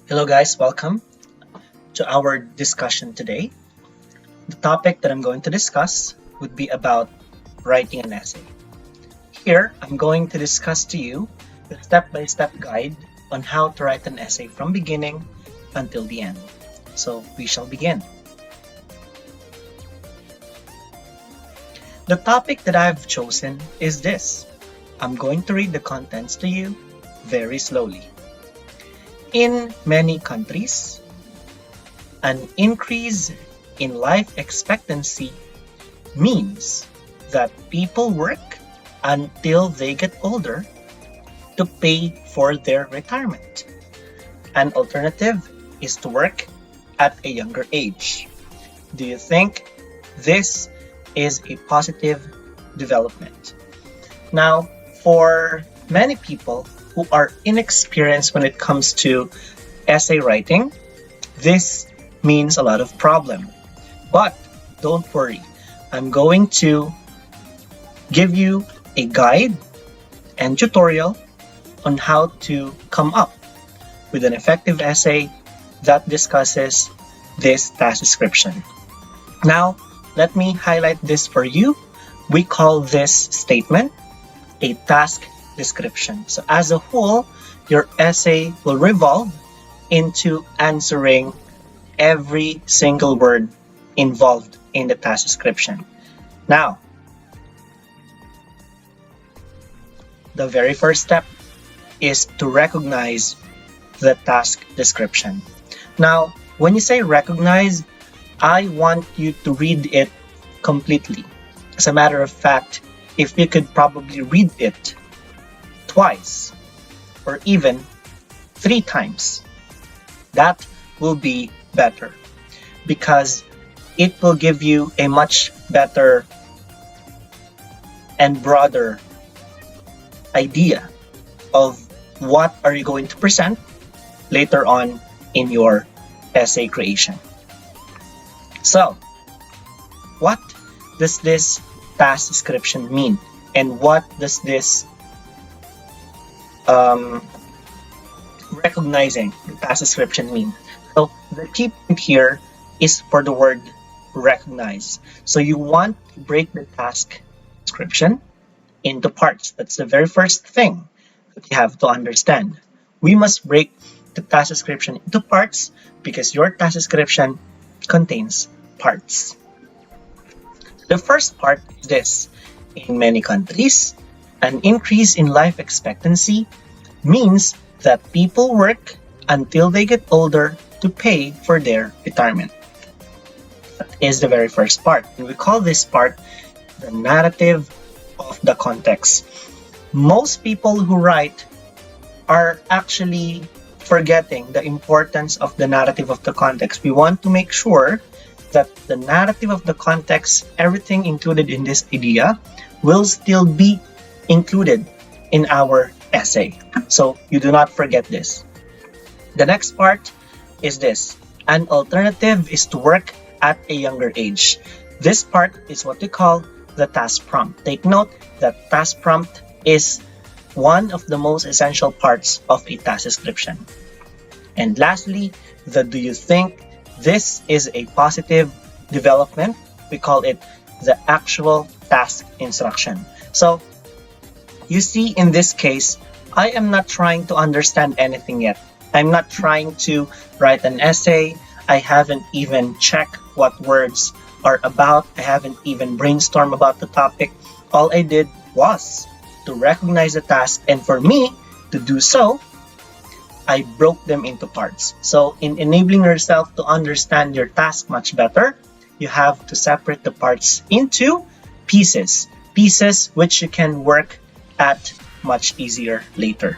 Hello guys, welcome to our discussion today. The topic that I'm going to discuss would be about writing an essay. Here, I'm going to discuss to you the step-by-step guide on how to write an essay from beginning until the end. So we shall begin. The topic that I've chosen is this. I'm going to read the contents to you very slowly. In many countries, an increase in life expectancy means that people work until they get older to pay for their retirement. An alternative is to work at a younger age. Do you think this is a positive development? Now, for many people who are inexperienced when it comes to essay writing, this means a lot of problem. But don't worry, I'm going to give you a guide and tutorial on how to come up with an effective essay that discusses this task description. Now, let me highlight this for you. We call this statement a task description. So as a whole, your essay will revolve into answering every single word involved in the task description. Now, the very first step is to recognize the task description. Now, when you say recognize, I want you to read it completely. As a matter of fact, if you could probably read it twice or even 3 times, that will be better because it will give you a much better and broader idea of what are you going to present later on in your essay creation. So, what does this task description mean? And what does this recognizing the task description mean? So the key point here is for the word recognize. So you want to break the task description into parts. That's the very first thing that you have to understand. We must break the task description into parts because your task description contains parts. The first part is this. In many countries, an increase in life expectancy means that people work until they get older to pay for their retirement. That is the very first part. And we call this part the narrative of the context. Most people who write are actually forgetting the importance of the narrative of the context. We want to make sure that the narrative of the context, everything included in this idea, will still be included in our essay. So you do not forget this. The next part is this. An alternative is to work at a younger age. This part is what we call the task prompt. Take note that task prompt is one of the most essential parts of a task description. And lastly, the do you think this is a positive development? We call it the actual task instruction. So you see, in this case, I am not trying to understand anything yet. I'm not trying to write an essay. I haven't even checked what words are about. I haven't even brainstormed about the topic. All I did was to recognize the task, and for me to do so, I broke them into parts. So in enabling yourself to understand your task much better, you have to separate the parts into pieces. Pieces which you can work at much easier later.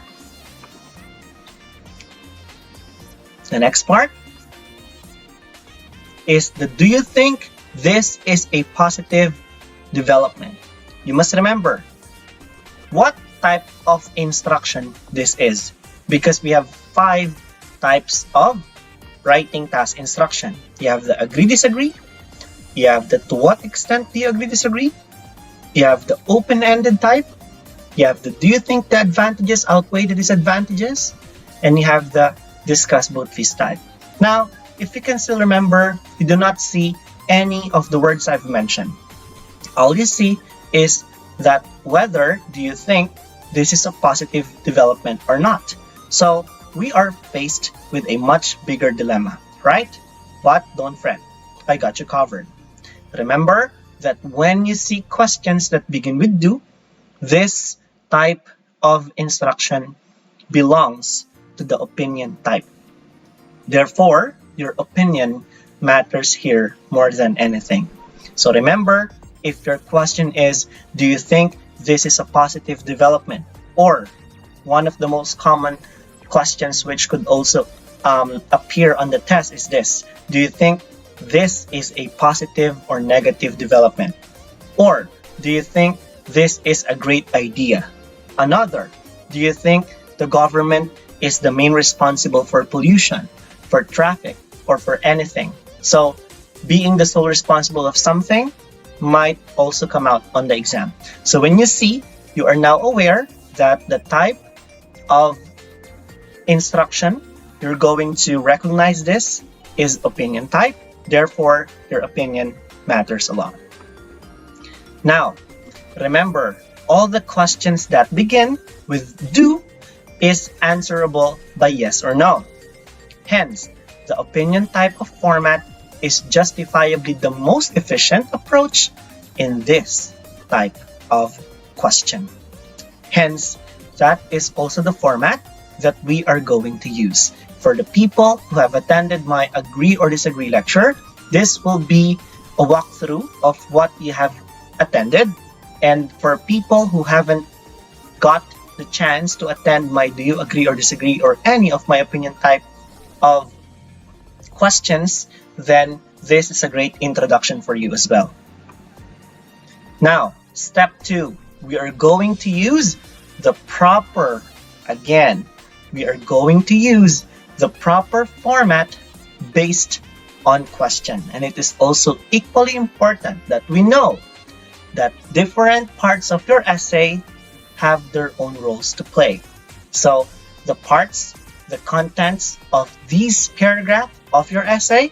The next part is the do you think this is a positive development? You must remember what type of instruction this is, because we have 5 types of writing task instruction. You have the agree disagree, you have the to what extent do you agree disagree, you have the open-ended type, you have the do you think the advantages outweigh the disadvantages, and you have the discuss both these types. Now, if you can still remember, you do not see any of the words I've mentioned. All you see is that whether do you think this is a positive development or not. So we are faced with a much bigger dilemma, right? But don't fret, I got you covered. Remember that when you see questions that begin with do, this type of instruction belongs to the opinion type. Therefore, your opinion matters here more than anything. So remember, if your question is, do you think this is a positive development? Or one of the most common questions which could also appear on the test is this: do you think this is a positive or negative development? Or do you think this is a great idea? Another, do you think the government is the main responsible for pollution, for traffic, or for anything? So being the sole responsible of something might also come out on the exam. So when you see, you are now aware that the type of instruction you're going to recognize this is opinion type. Therefore, your opinion matters a lot. Now, remember, all the questions that begin with do is answerable by yes or no. Hence, the opinion type of format is justifiably the most efficient approach in this type of question. Hence, that is also the format that we are going to use. For the people who have attended my agree or disagree lecture, this will be a walkthrough of what you have attended. And for people who haven't got the chance to attend my do you agree or disagree or any of my opinion type of questions, then this is a great introduction for you as well. Now, step 2, we are going to use the proper, again, we are going to use the proper format based on question. And it is also equally important that we know that different parts of your essay have their own roles to play. So the parts, the contents of these paragraph of your essay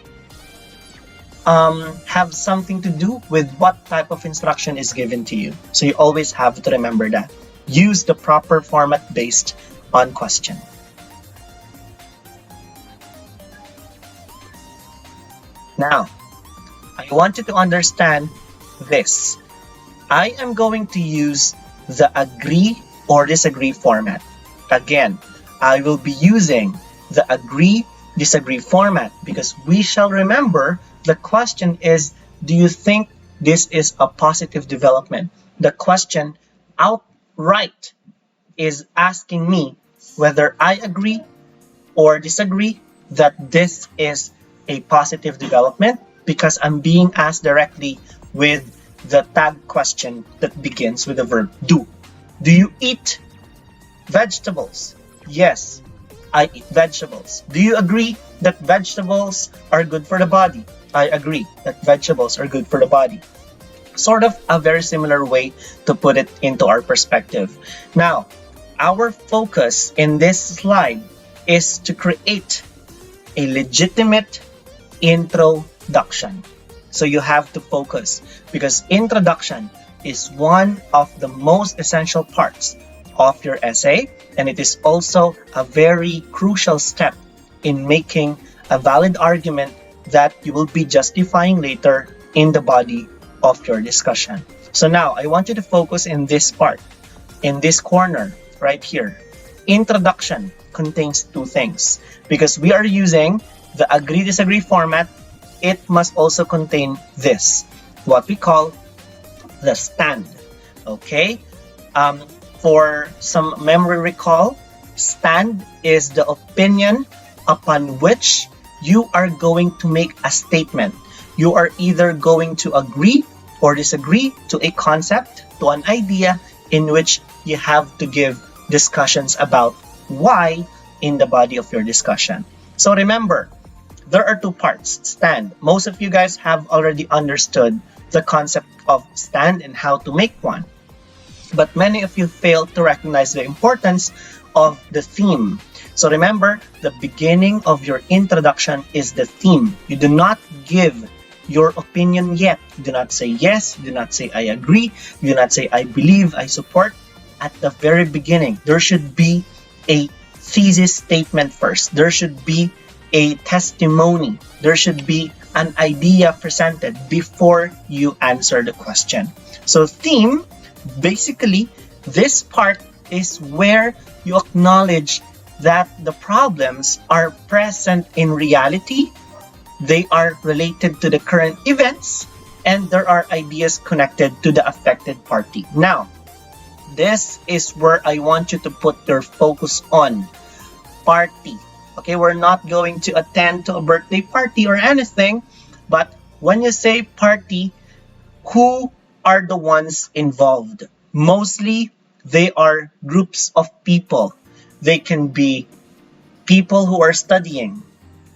have something to do with what type of instruction is given to you. So you always have to remember that. Use the proper format based on question. Now, I want you to understand this. I am going to use the agree or disagree format. Again, I will be using the agree disagree format because we shall remember the question is, do you think this is a positive development? The question outright is asking me whether I agree or disagree that this is a positive development because I'm being asked directly with the tag question that begins with the verb do. Do you eat vegetables? Yes, I eat vegetables. Do you agree that vegetables are good for the body? I agree that vegetables are good for the body. Sort of a very similar way to put it into our perspective. Now, our focus in this slide is to create a legitimate introduction. So you have to focus because introduction is one of the most essential parts of your essay, and it is also a very crucial step in making a valid argument that you will be justifying later in the body of your discussion. So now I want you to focus in this part, in this corner right here. Introduction contains two things. Because we are using the agree-disagree format, it must also contain this, what we call the stand. Okay? For some memory recall, stand is the opinion upon which you are going to make a statement. You are either going to agree or disagree to a concept, to an idea in which you have to give discussions about why in the body of your discussion. So remember, there are two parts, stand. Most of you guys have already understood the concept of stand and how to make one. But many of you fail to recognize the importance of the theme. So remember, the beginning of your introduction is the theme. You do not give your opinion yet. You do not say yes, you do not say I agree, you do not say I believe, I support. At the very beginning, there should be a thesis statement first. There should be a testimony. There should be an idea presented before you answer the question. So theme, basically, this part is where you acknowledge that the problems are present in reality, they are related to the current events, and there are ideas connected to the affected party. Now, this is where I want you to put your focus on. Party. Okay, we're not going to attend to a birthday party or anything, but when you say party, who are the ones involved? Mostly, they are groups of people. They can be people who are studying.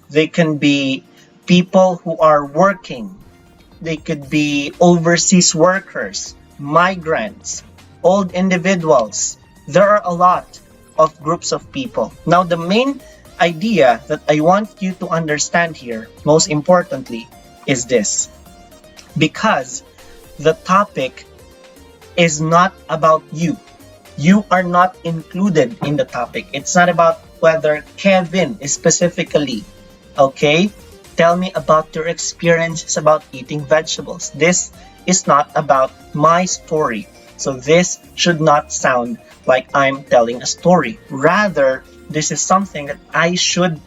They can be people who are working. They could be overseas workers, migrants, old individuals. There are a lot of groups of people. Now, the main idea that I want you to understand here, most importantly, is this. Because the topic is not about you. You are not included in the topic. It's not about whether Kevin is specifically, okay? Tell me about your experiences about eating vegetables. This is not about my story. So this should not sound like I'm telling a story. Rather, this is something that I should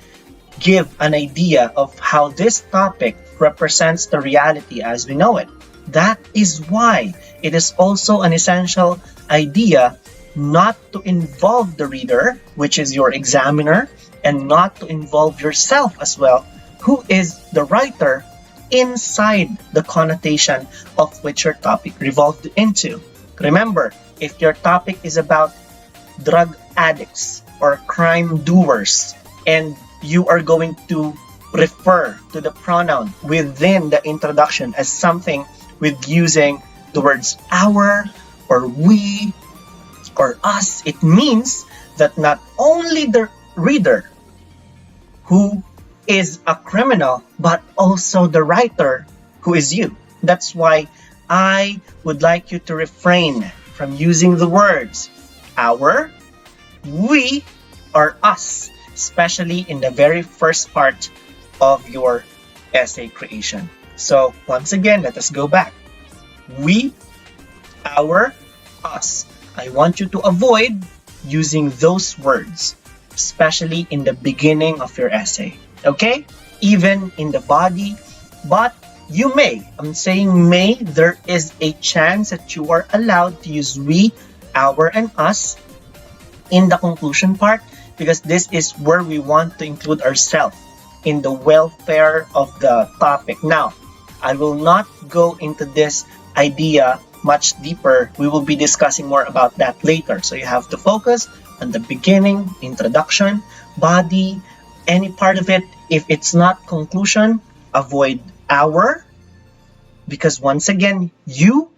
give an idea of how this topic represents the reality as we know it. That is why it is also an essential idea not to involve the reader, which is your examiner, and not to involve yourself as well, who is the writer, inside the connotation of which your topic revolved into. Remember, if your topic is about drug addicts or crime doers, and you are going to refer to the pronoun within the introduction as something with using the words our or we or us, it means that not only the reader who is a criminal, but also the writer who is you. That's why I would like you to refrain from using the words our, we, or us, especially in the very first part of your essay creation. So once again, let us go back. We, our, us. I want you to avoid using those words, especially in the beginning of your essay. Okay? Even in the body, but you may. I'm saying may. There is a chance that you are allowed to use we, our, and us in the conclusion part, because this is where we want to include ourselves in the welfare of the topic. Now, I will not go into this idea much deeper. We will be discussing more about that later. So you have to focus on the beginning, introduction, body, any part of it. If it's not conclusion, avoid our, because once again, you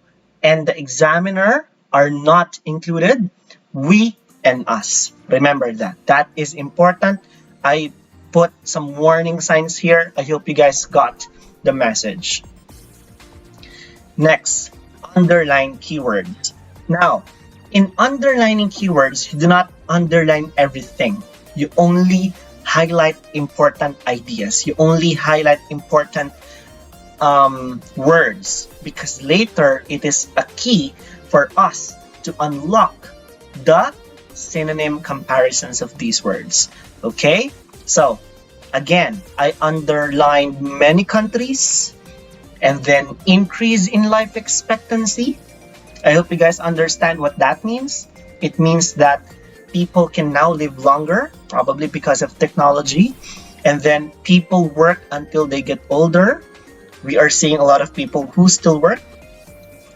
and the examiner are not included. We and us. Remember that. That is important. I put some warning signs here. I hope you guys got the message. Next, underline keywords. Now, in underlining keywords, you do not underline everything. You only highlight important ideas. You only highlight important words, because later it is a key for us to unlock the synonym comparisons of these words. Okay? So, again, I underlined many countries and then increase in life expectancy. I hope you guys understand what that means. It means that people can now live longer, probably because of technology, and then people work until they get older. We are seeing a lot of people who still work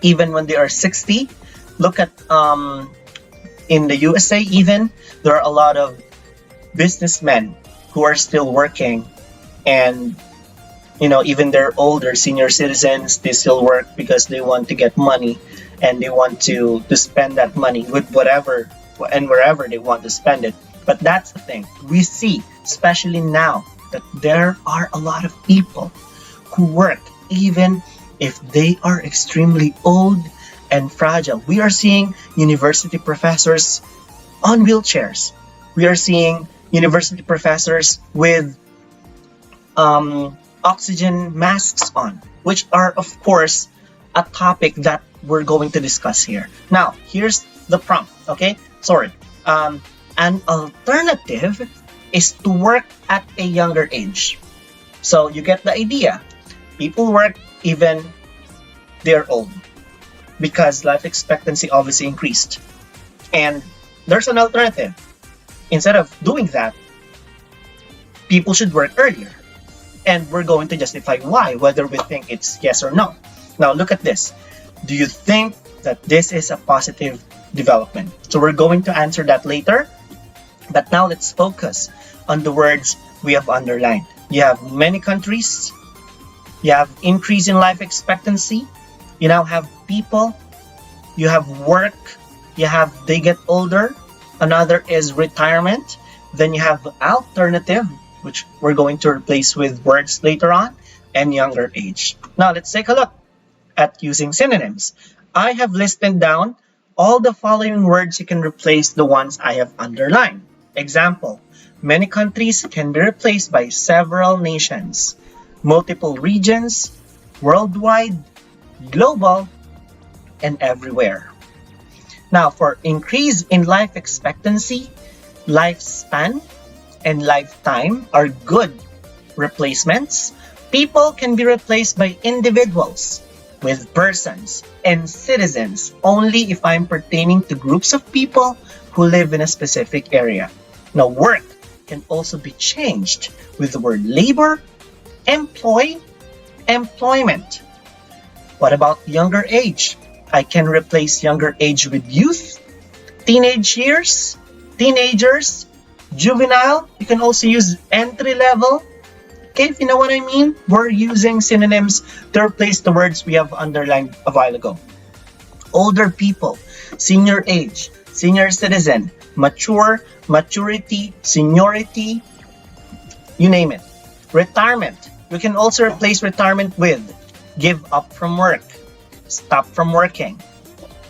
even when they are 60. Look at in the USA, even there are a lot of businessmen who are still working, and even they're older senior citizens, they still work because they want to get money, and they want to spend that money with whatever and wherever they want to spend it. But that's the thing. We see, especially now, that there are a lot of people who work even if they are extremely old and fragile. We are seeing university professors on wheelchairs. We are seeing university professors with oxygen masks on, which are, of course, a topic that we're going to discuss here. Now, here's the prompt, okay? Sorry. An alternative is to work at a younger age. So you get the idea. People work even they're old because life expectancy obviously increased. And there's an alternative. Instead of doing that, people should work earlier. And we're going to justify why, whether we think it's yes or no. Now look at this. Do you think that this is a positive development? So we're going to answer that later. But now let's focus on the words we have underlined. You have many countries. You have increase in life expectancy. You now have people. You have work. You have they get older. Another is retirement. Then you have alternative, which we're going to replace with words later on, and younger age. Now let's take a look at using synonyms. I have listed down all the following words. You can replace the ones I have underlined. Example, many countries can be replaced by several nations, multiple regions, worldwide, global, and everywhere. Now for increase in life expectancy, lifespan, and lifetime are good replacements. People can be replaced by individuals, with persons, and citizens only if I'm pertaining to groups of people who live in a specific area. Now work can also be changed with the word labor, employ, employment. What about younger age? I can replace younger age with youth, teenage years, teenagers, juvenile. You can also use entry level. Okay, if you know what I mean, we're using synonyms to replace the words we have underlined a while ago. Older people, senior age, senior citizen, mature, maturity, seniority, you name it. Retirement. We can also replace retirement with give up from work, stop from working.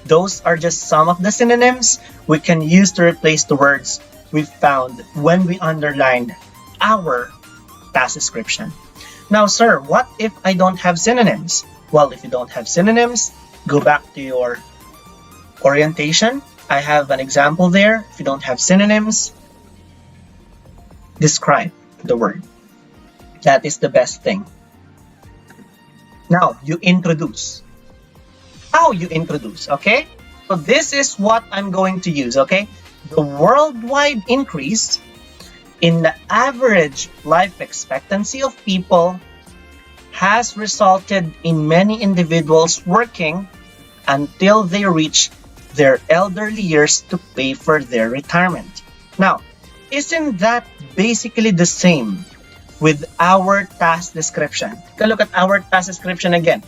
Those are just some of the synonyms we can use to replace the words we found when we underlined our task description. Now, sir, what if I don't have synonyms? Well, if you don't have synonyms, go back to your orientation. I have an example there. If you don't have synonyms, describe the word. That is the best thing. Now, you introduce. How you introduce, okay? So this is what I'm going to use, okay? The worldwide increase in the average life expectancy of people has resulted in many individuals working until they reach their elderly years to pay for their retirement. Now, isn't that basically the same with our task description? Take a look at our task description again.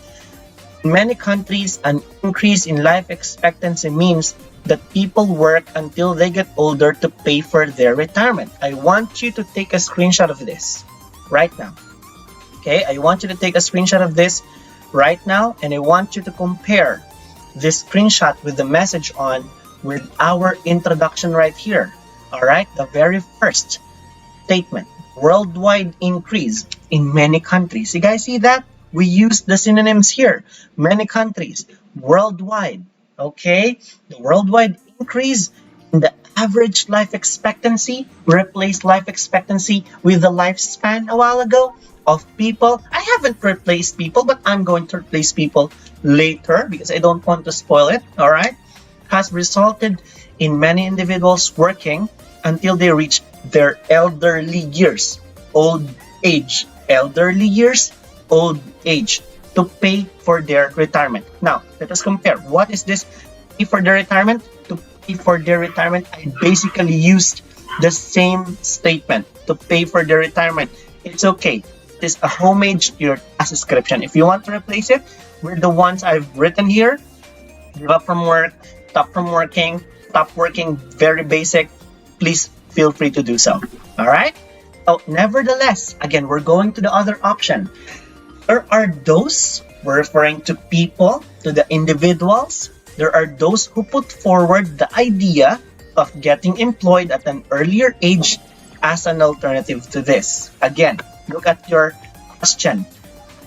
In many countries, an increase in life expectancy means that people work until they get older to pay for their retirement. I want you to take a screenshot of this right now. Okay, I want you to take a screenshot of this right now, and I want you to compare this screenshot with the message on with our introduction right here. All right, the very first statement, worldwide increase in many countries. You guys see that? We use the synonyms here. Many countries, worldwide. Okay, the worldwide increase in the average life expectancy. We replaced life expectancy with the lifespan a while ago of people. I haven't replaced people, but I'm going to replace people later because I don't want to spoil it. All right, has resulted in many individuals working until they reach their elderly years, old age, elderly years, old age, to pay for their retirement. Now, let us compare. What is this pay for their retirement? To pay for their retirement, I basically used the same statement, to pay for their retirement. It's okay. It is a homage to your task description. If you want to replace it with the ones I've written here, give up from work, stop from working, stop working, very basic. Please feel free to do so. All right? So, nevertheless, again, we're going to the other option. There are those, we're referring to people, to the individuals. There are those who put forward the idea of getting employed at an earlier age as an alternative to this. Again, look at your question.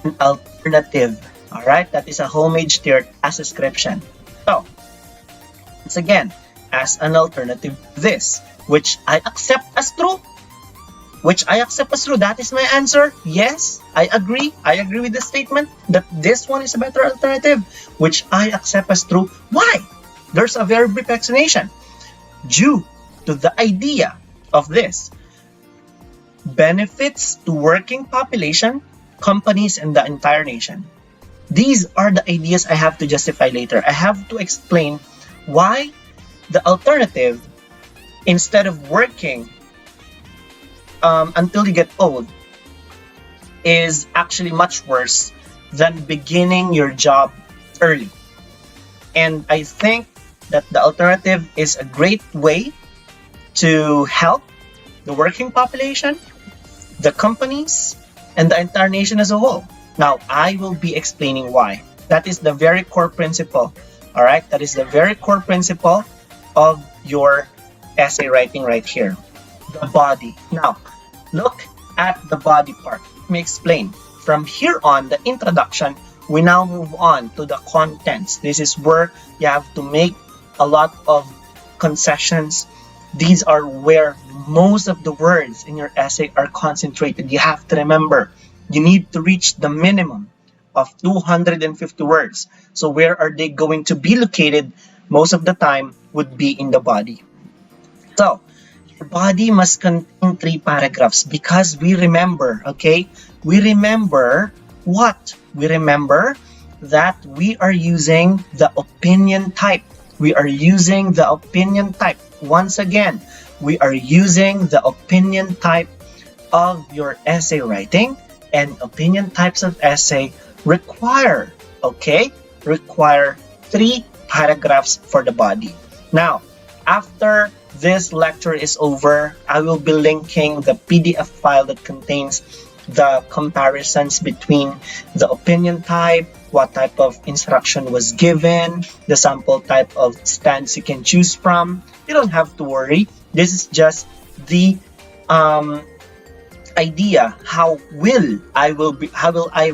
An alternative. All right, that is a homage to your task description. So, once again, as an alternative to this, which I accept as true. That is my answer. Yes, I agree. I agree with the statement that this one is a better alternative, which I accept as true. Why? There's a very brief explanation. Due to the idea of this, benefits to working population, companies, and the entire nation. These are the ideas I have to justify later. I have to explain why the alternative, instead of working until you get old, is actually much worse than beginning your job early. And I think that the alternative is a great way to help the working population, the companies, and the entire nation as a whole. Now, I will be explaining why. That is the very core principle. All right? That is the very core principle of your essay writing right here. The body. Now, look at the body part. Let me explain. From here on, the introduction, we now move on to the contents. This is where you have to make a lot of concessions. These are where most of the words in your essay are concentrated. You have to remember, you need to reach the minimum of 250 words. So where are they going to be located? Most of the time would be in the body. So, your body must contain 3 paragraphs because we remember, okay? We remember what? We remember that we are using the opinion type. We are using the opinion type. Once again, we are using the opinion type of your essay writing, and opinion types of essay require 3 paragraphs for the body. Now, after this lecture is over, I will be linking the PDF file that contains the comparisons between the opinion type, what type of instruction was given, the sample type of stance you can choose from. You don't have to worry. This is just the idea how will I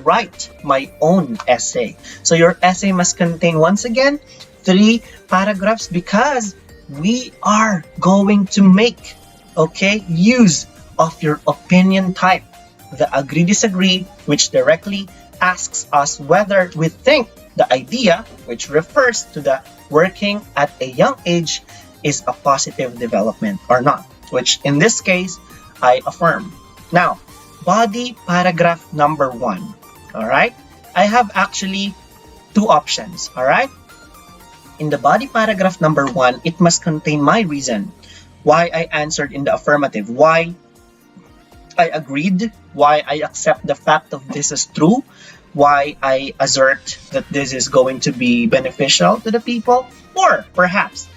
write my own essay. So your essay must contain, once again, 3 paragraphs because we are going to make use of your opinion type, the agree disagree, which directly asks us whether we think the idea, which refers to the working at a young age, is a positive development or not, which in this case I affirm. Now, body paragraph number 1. All right, I have actually 2 options. All right, in the body paragraph number 1, it must contain my reason why I answered in the affirmative, why I agreed, why I accept the fact of this is true, why I assert that this is going to be beneficial to the people, or perhaps,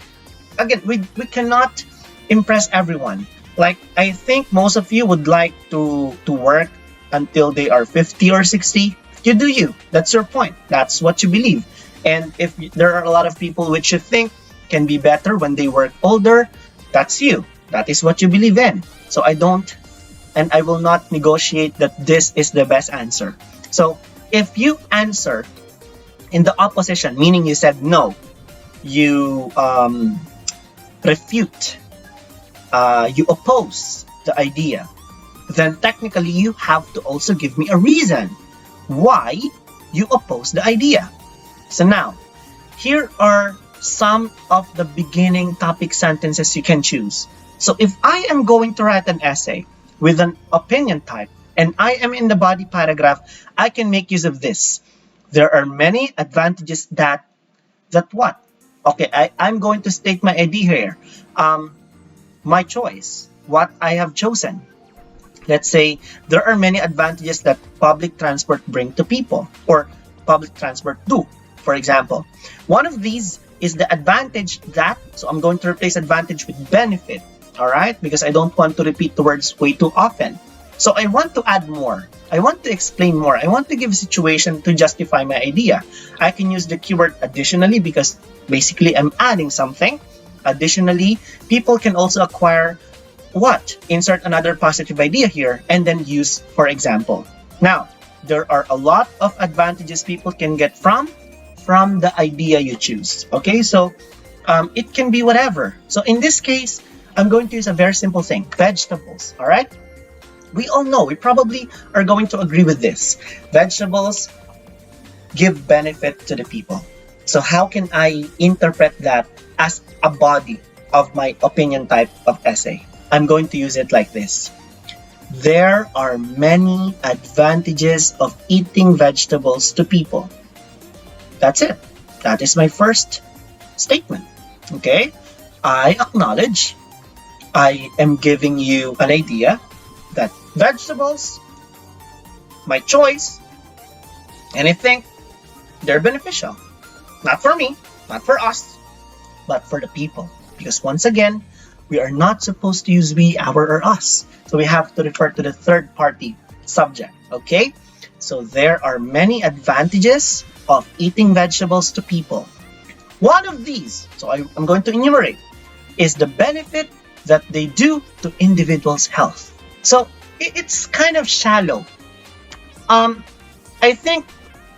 again, we cannot impress everyone. Like, I think most of you would like to work until they are 50 or 60. You do you. That's your point. That's what you believe. And if there are a lot of people which you think can be better when they work older, that's you. That is what you believe in. So I don't, and I will not negotiate that this is the best answer. So if you answer in the opposition, meaning you said no, you refute, you oppose the idea, then technically you have to also give me a reason why you oppose the idea. So now, here are some of the beginning topic sentences you can choose. So if I am going to write an essay with an opinion type and I am in the body paragraph, I can make use of this. There are many advantages that what? Okay, I'm going to state my idea here. My choice, what I have chosen. Let's say there are many advantages that public transport bring to people, or public transport do. For example, one of these is the advantage that, so I'm going to replace advantage with benefit. all right? Because I don't want to repeat the words way too often. So I want to add more. I want to explain more. I want to give a situation to justify my idea. I can use the keyword additionally because basically I'm adding something. Additionally, people can also acquire what? Insert another positive idea here and then use for example. Now, there are a lot of advantages people can get from the idea you choose. Okay, so it can be whatever. So in this case, I'm going to use a very simple thing, vegetables, all right? We all know, we probably are going to agree with this. Vegetables give benefit to the people. So how can I interpret that as a body of my opinion type of essay? I'm going to use it like this. There are many advantages of eating vegetables to people. That's it. That is my first statement. Okay? I acknowledge, I am giving you an idea that vegetables, my choice, and I think they're beneficial. Not for me, not for us, but for the people. Because once again, we are not supposed to use we, our, or us. So we have to refer to the third party subject, okay? So there are many advantages of eating vegetables to people. One of these, so I'm going to enumerate, is the benefit that they do to individuals' health. So it's kind of shallow. I think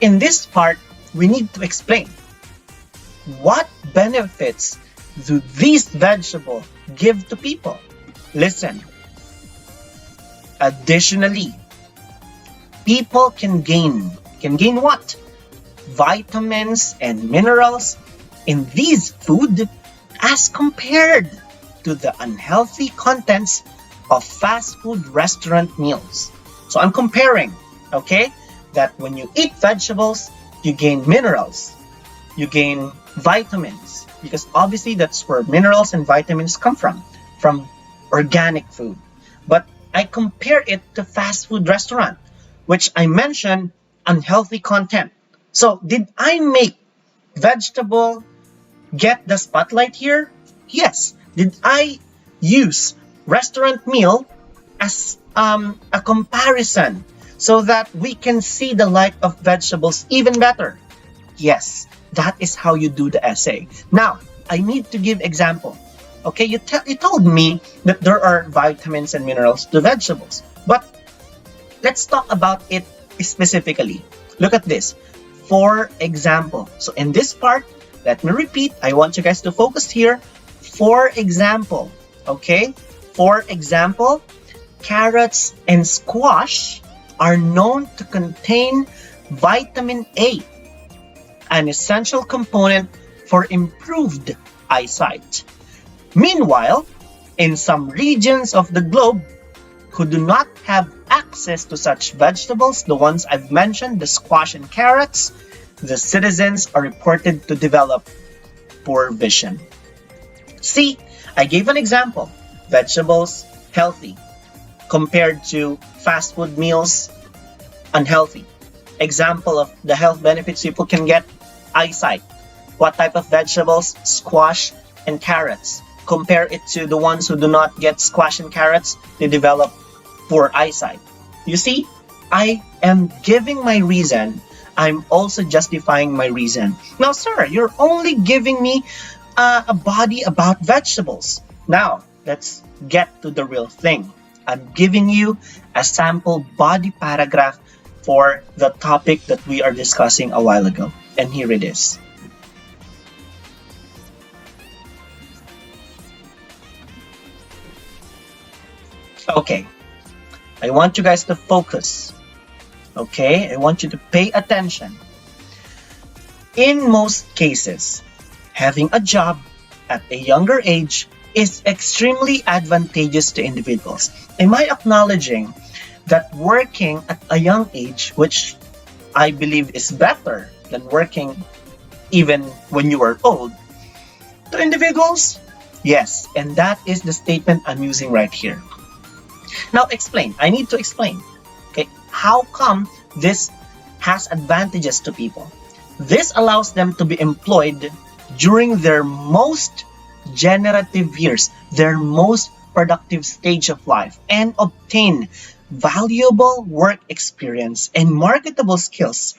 in this part, we need to explain what benefits do these vegetables give to people. Listen. Additionally, people can gain what? Vitamins and minerals in these food as compared to the unhealthy contents of fast food restaurant meals. So I'm comparing, okay, that when you eat vegetables, you gain minerals, you gain vitamins, because obviously that's where minerals and vitamins come from organic food. But I compare it to fast food restaurant, which I mentioned unhealthy content. So did I make vegetable get the spotlight here? Yes. Did I use restaurant meal as a comparison so that we can see the light of vegetables even better? Yes. That is how you do the essay. Now, I need to give example. Okay, you told me that there are vitamins and minerals to vegetables. But let's talk about it specifically. Look at this. For example, so in this part, let me repeat. I want you guys to focus here. For example, okay? For example, carrots and squash are known to contain vitamin A, an essential component for improved eyesight. Meanwhile, in some regions of the globe who do not have access to such vegetables, the ones I've mentioned, the squash and carrots, the citizens are reported to develop poor vision. See, I gave an example. Vegetables, healthy, compared to fast food meals, unhealthy. Example of the health benefits people can get, eyesight. What type of vegetables? Squash and carrots. Compare it to the ones who do not get squash and carrots, they develop poor eyesight. You see, I am giving my reason. I'm also justifying my reason. Now, sir, you're only giving me a body about vegetables. Now, let's get to the real thing. I'm giving you a sample body paragraph for the topic that we are discussing a while ago. And here it is. Okay, I want you guys to focus. Okay, I want you to pay attention. In most cases, having a job at a younger age is extremely advantageous to individuals. Am I acknowledging that working at a young age, which I believe is better than working even when you are old, to individuals? Yes, and that is the statement I'm using right here. Now explain. I need to explain. Okay, how come this has advantages to people? This allows them to be employed during their most generative years, their most productive stage of life and obtain valuable work experience and marketable skills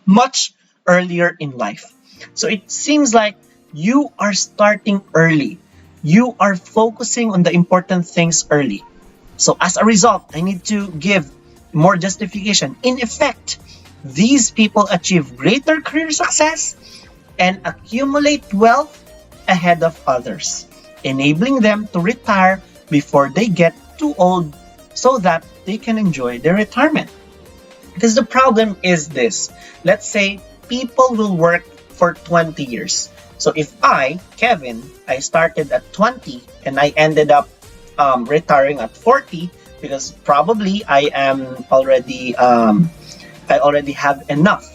much earlier in life. So it seems like you are starting early. You are focusing on the important things early. So as a result, I need to give more justification. In effect, these people achieve greater career success and accumulate wealth ahead of others, enabling them to retire before they get too old so that they can enjoy their retirement. Because the problem is this. Let's say people will work for 20 years. So if I, Kevin, I started at 20 and I ended up retiring at 40 because probably I already have enough.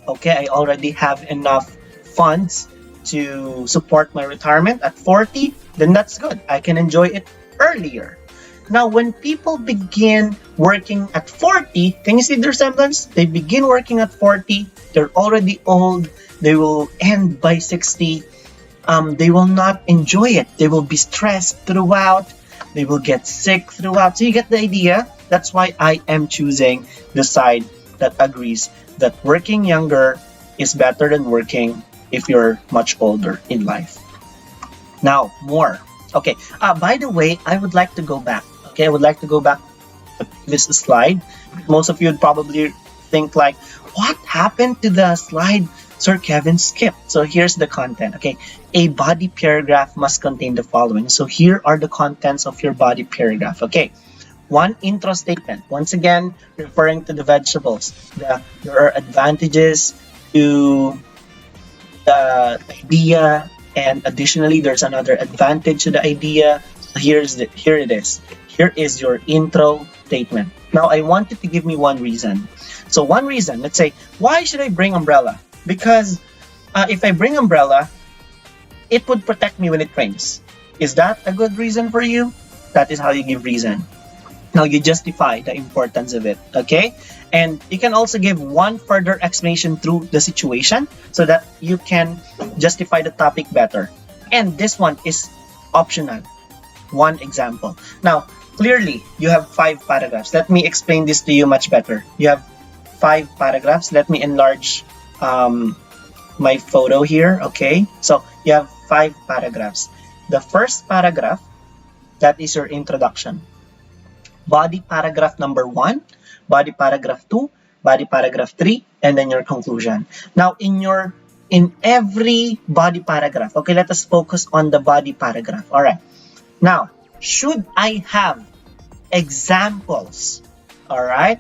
Okay, I already have enough funds to support my retirement at 40, then that's good. I can enjoy it earlier. Now, when people begin working at 40, can you see the resemblance? They begin working at 40, they're already old, they will end by 60. They will not enjoy it. They will be stressed throughout, they will get sick throughout. So you get the idea? That's why I am choosing the side that agrees that working younger is better than working if you're much older in life. Now, more. Okay, by the way, I would like to go back. Okay, I would like to go back to this slide. Most of you would probably think like, what happened to the slide Sir Kevin skipped? So here's the content. Okay, a body paragraph must contain the following. So here are the contents of your body paragraph. Okay, one intro statement. Once again, referring to the vegetables. There are advantages to the idea, and additionally, there's another advantage to the idea. So here it is. Here is your intro statement. Now, I want you to give me one reason. So one reason, let's say, why should I bring umbrella? Because if I bring umbrella, it would protect me when it rains. Is that a good reason for you? That is how you give reason. Now you justify the importance of it, okay? And you can also give one further explanation through the situation so that you can justify the topic better. And this one is optional. One example. Now, clearly, you have 5 paragraphs. Let me explain this to you much better. You have 5 paragraphs. Let me enlarge my photo here, okay? So, you have 5 paragraphs. The first paragraph, that is your introduction. Body paragraph number 1, body paragraph 2, body paragraph 3, and then your conclusion. Now, in every body paragraph, okay, let us focus on the body paragraph. All right. Now, should I have examples? All right.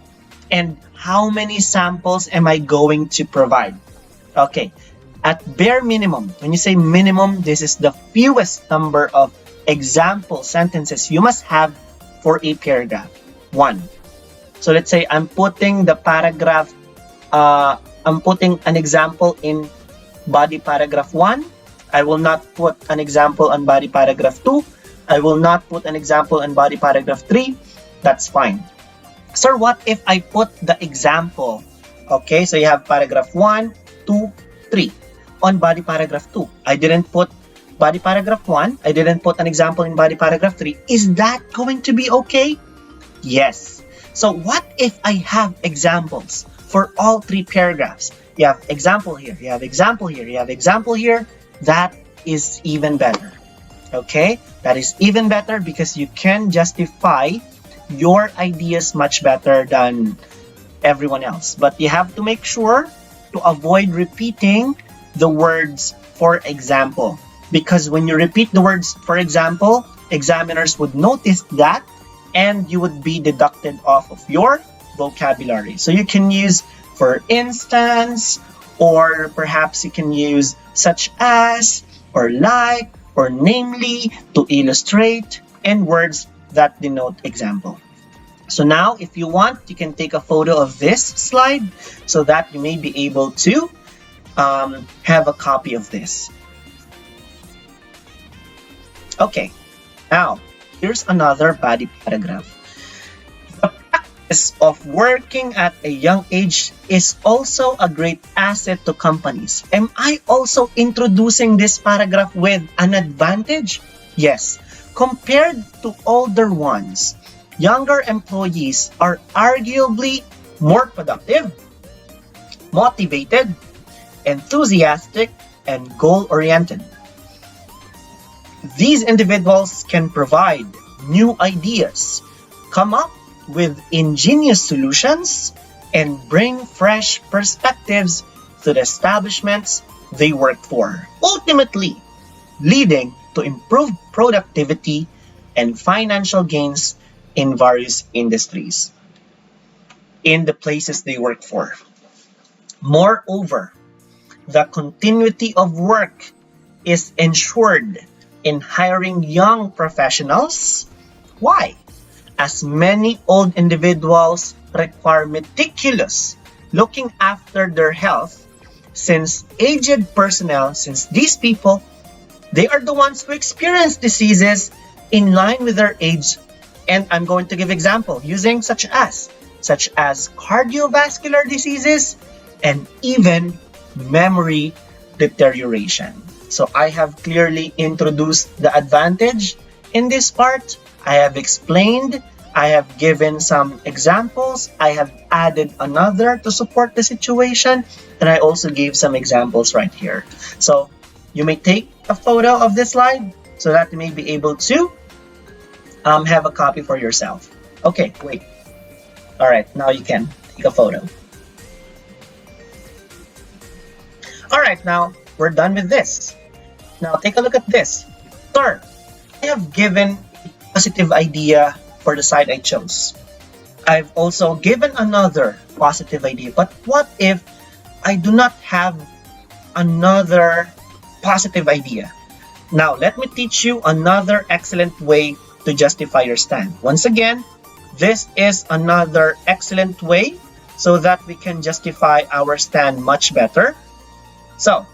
And how many samples am I going to provide? Okay. At bare minimum, when you say minimum, this is the fewest number of example sentences you must have for a paragraph. 1. So let's say I'm putting the paragraph, I'm putting an example in body paragraph 1. I will not put an example on body paragraph 2. I will not put an example in body paragraph 3. That's fine. Sir, what if I put the example? Okay, so you have paragraph 1, 2, 3 on body paragraph 2. I didn't put body paragraph 1. I didn't put an example in body paragraph 3. Is that going to be okay? Yes. So what if I have examples for all 3 paragraphs? You have example here, you have example here, you have example here. That is even better. Okay? That is even better because you can justify your ideas much better than everyone else. But you have to make sure to avoid repeating the words for example. Because when you repeat the words for example, examiners would notice that and you would be deducted off of your vocabulary. So you can use for instance, or perhaps you can use such as, or like, or namely to illustrate, and words that denote example. So now if you want, you can take a photo of this slide so that you may be able to have a copy of this. Okay, now here's another body paragraph. The practice of working at a young age is also a great asset to companies. Am I also introducing this paragraph with an advantage? Yes. compared to older ones, younger employees are arguably more productive, motivated, enthusiastic, and goal-oriented. These individuals can provide new ideas, come up with ingenious solutions, and bring fresh perspectives to the establishments they work for, ultimately leading to improved productivity and financial gains in various industries in the places they work for. Moreover, the continuity of work is ensured in hiring young professionals. Why? As many old individuals require meticulous looking after their health, since aged personnel, since these people, they are the ones who experience diseases in line with their age. And I'm going to give example using such as cardiovascular diseases and even memory deterioration. So I have clearly introduced the advantage in this part. I have explained, I have given some examples, I have added another to support the situation, and I also gave some examples right here. So you may take a photo of this slide so that you may be able to have a copy for yourself. Okay, wait. All right, now you can take a photo. All right, now we're done with this. Now take a look at this. Sir, I have given a positive idea for the side I chose. I've also given another positive idea, but what if I do not have another positive idea? Now, let me teach you another excellent way to justify your stand. Once again, this is another excellent way so that we can justify our stand much better. So,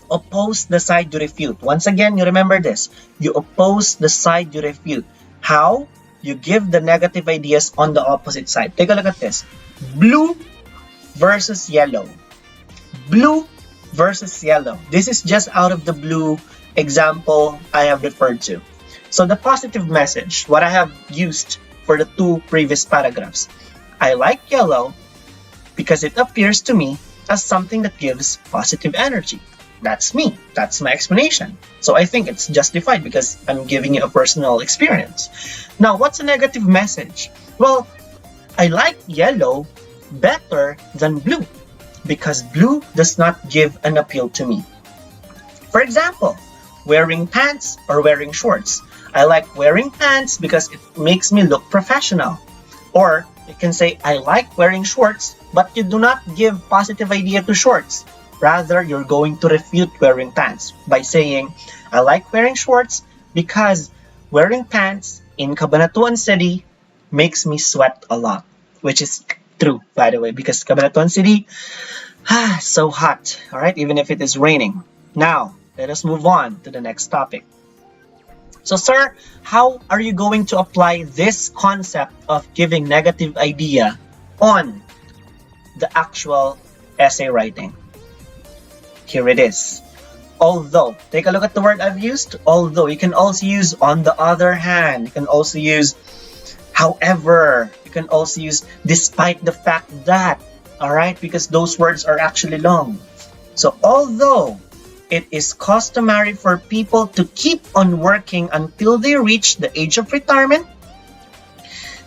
oppose the side you refute. Once again, you remember this. You oppose the side you refute. How? You give the negative ideas on the opposite side. Take a look at this. Blue versus yellow. Blue versus yellow. This is just out of the blue example I have referred to. So the positive message, what I have used for the two previous paragraphs. I like yellow because it appears to me as something that gives positive energy. That's me. That's my explanation. So I think it's justified because I'm giving you a personal experience. Now, what's a negative message? Well, I like yellow better than blue because blue does not give an appeal to me. For example, wearing pants or wearing shorts. I like wearing pants because it makes me look professional. Or you can say, I like wearing shorts, but you do not give positive idea to shorts. Rather, you're going to refute wearing pants by saying, I like wearing shorts because wearing pants in Cabanatuan City makes me sweat a lot. Which is true, by the way, because Cabanatuan City, so hot, all right, even if it is raining. Now, let us move on to the next topic. So, sir, how are you going to apply this concept of giving negative idea on the actual essay writing? Here it is. Although, take a look at the word I've used. Although, you can also use on the other hand. You can also use however. You can also use despite the fact that. Alright, because those words are actually long. So, although it is customary for people to keep on working until they reach the age of retirement,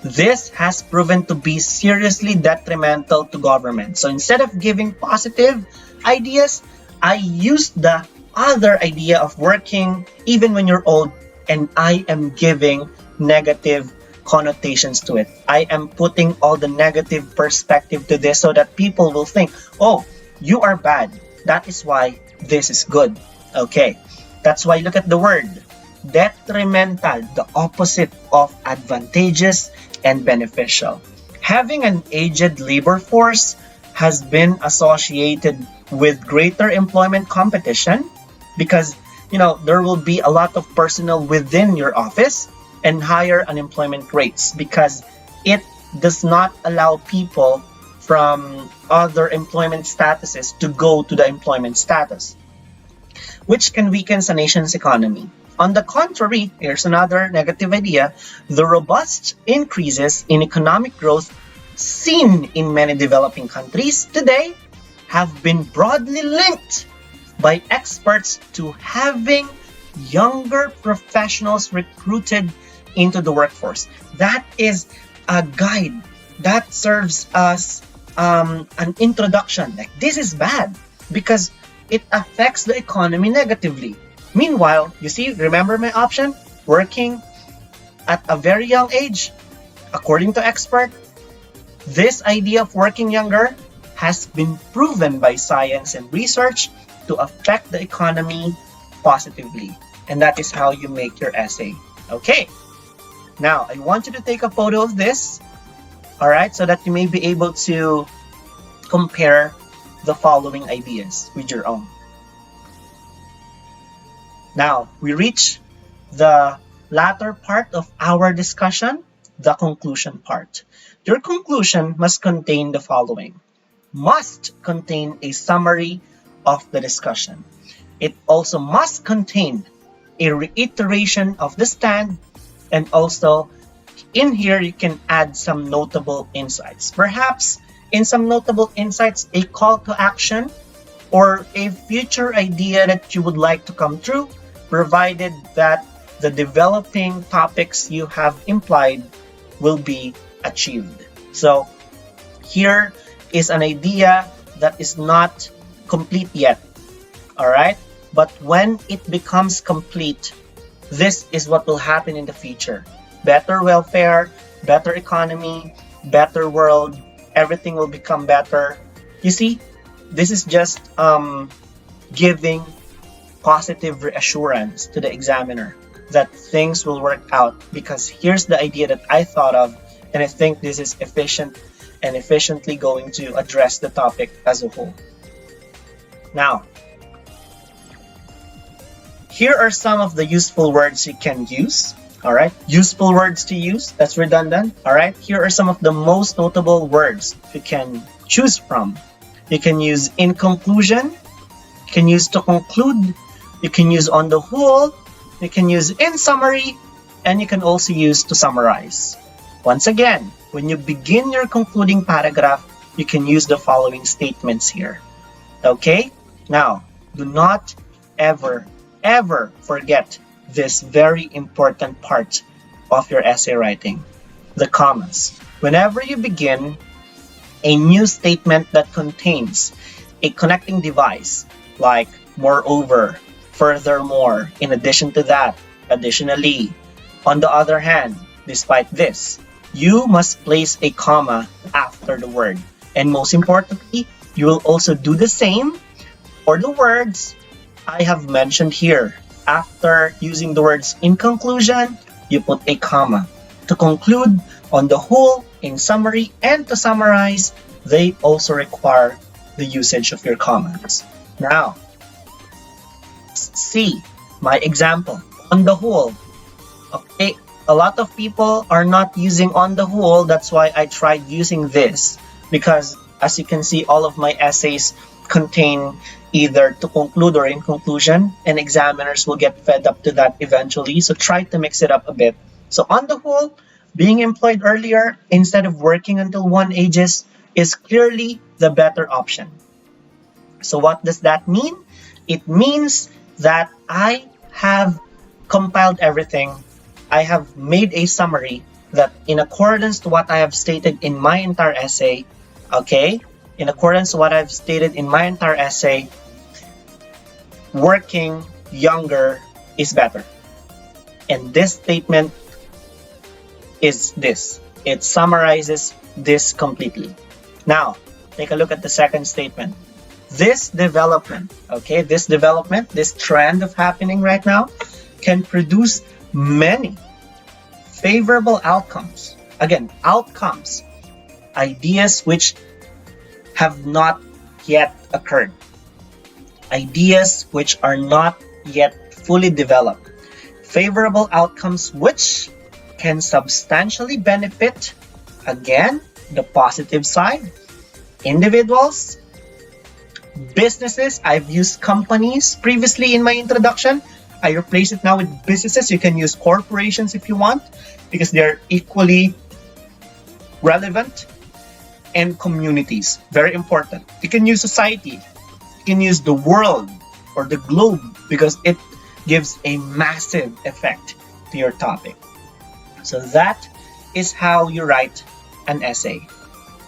this has proven to be seriously detrimental to government. So instead of giving positive ideas, I used the other idea of working even when you're old, and I am giving negative connotations to it. I am putting all the negative perspective to this so that people will think, oh, you are bad. That is why this is good. Okay, that's why look at the word detrimental, the opposite of advantageous and beneficial. Having an aged labor force has been associated with greater employment competition because, you know, there will be a lot of personnel within your office and higher unemployment rates because it does not allow people from other employment statuses to go to the employment status, which can weaken a nation's economy. On the contrary, here's another negative idea, the robust increases in economic growth seen in many developing countries today have been broadly linked by experts to having younger professionals recruited into the workforce. That is a guide that serves as an introduction. Like, this is bad because it affects the economy negatively. Meanwhile, you see, remember my option? Working at a very young age. According to expert, this idea of working younger has been proven by science and research to affect the economy positively. And that is how you make your essay. Okay. Now, I want you to take a photo of this, all right, so that you may be able to compare the following ideas with your own. Now, we reach the latter part of our discussion, the conclusion part. Your conclusion must contain the following. Must contain a summary of the discussion. It also must contain a reiteration of the stand, and also in here you can add some notable insights. Perhaps in some notable insights, a call to action or a future idea that you would like to come true, provided that the developing topics you have implied will be achieved. So here is an idea that is not complete yet, all right? But when it becomes complete, this is what will happen in the future. Better welfare, better economy, better world, everything will become better. You see, this is just giving positive reassurance to the examiner that things will work out, because here's the idea that I thought of, and I think this is efficient and efficiently going to address the topic as a whole. Now, here are some of the useful words you can use. All right, useful words to use, that's redundant. All right, here are some of the most notable words you can choose from. You can use in conclusion, you can use to conclude, you can use on the whole, you can use in summary, and you can also use to summarize. Once again, when you begin your concluding paragraph, you can use the following statements here. Okay, now do not ever forget this very important part of your essay writing, the commas. Whenever you begin a new statement that contains a connecting device, like moreover, furthermore, in addition to that, additionally, on the other hand, despite this, you must place a comma after the word. And most importantly, you will also do the same for the words I have mentioned here. After using the words in conclusion, you put a comma. To conclude, on the whole, in summary, and to summarize, they also require the usage of your commas. Now, see my example. On the whole. Okay, a lot of people are not using on the whole. That's why I tried using this, because as you can see, all of my essays contain either to conclude or in conclusion, and examiners will get fed up to that eventually. So try to mix it up a bit. So on the whole, being employed earlier instead of working until one ages is clearly the better option. So what does that mean? It means that I have compiled everything. I have made a summary that in accordance to what I have stated in my entire essay, okay, in accordance to what I've stated in my entire essay, working younger is better. And this statement is this. It summarizes this completely. Now, take a look at the second statement. This development, okay, this trend of happening right now can produce many favorable outcomes. Again, outcomes, ideas which have not yet occurred. Ideas which are not yet fully developed. Favorable outcomes which can substantially benefit, again, the positive side, individuals, businesses. I've used companies previously in my introduction. I replace it now with businesses. You can use corporations if you want, because they're equally relevant, and communities. Very important. You can use society. You can use the world or the globe, because it gives a massive effect to your topic. So that is how you write an essay,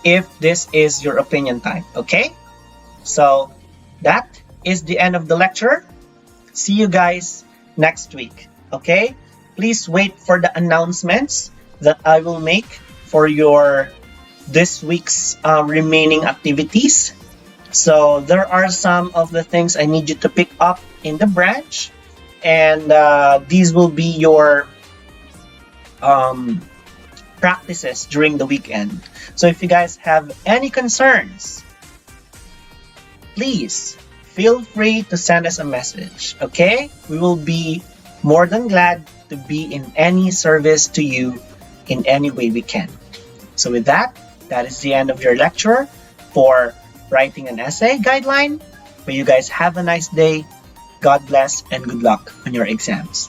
if this is your opinion time. Okay? So that is the end of the lecture. See you guys next week. Okay? Please wait for the announcements that I will make for your this week's remaining activities. So there are some of the things I need you to pick up in the branch, and these will be your practices during the weekend. So if you guys have any concerns, please feel free to send us a message. Okay? We will be more than glad to be in any service to you in any way we can. So with that is the end of your lecture for writing an essay guideline. May you guys have a nice day. God bless and good luck on your exams.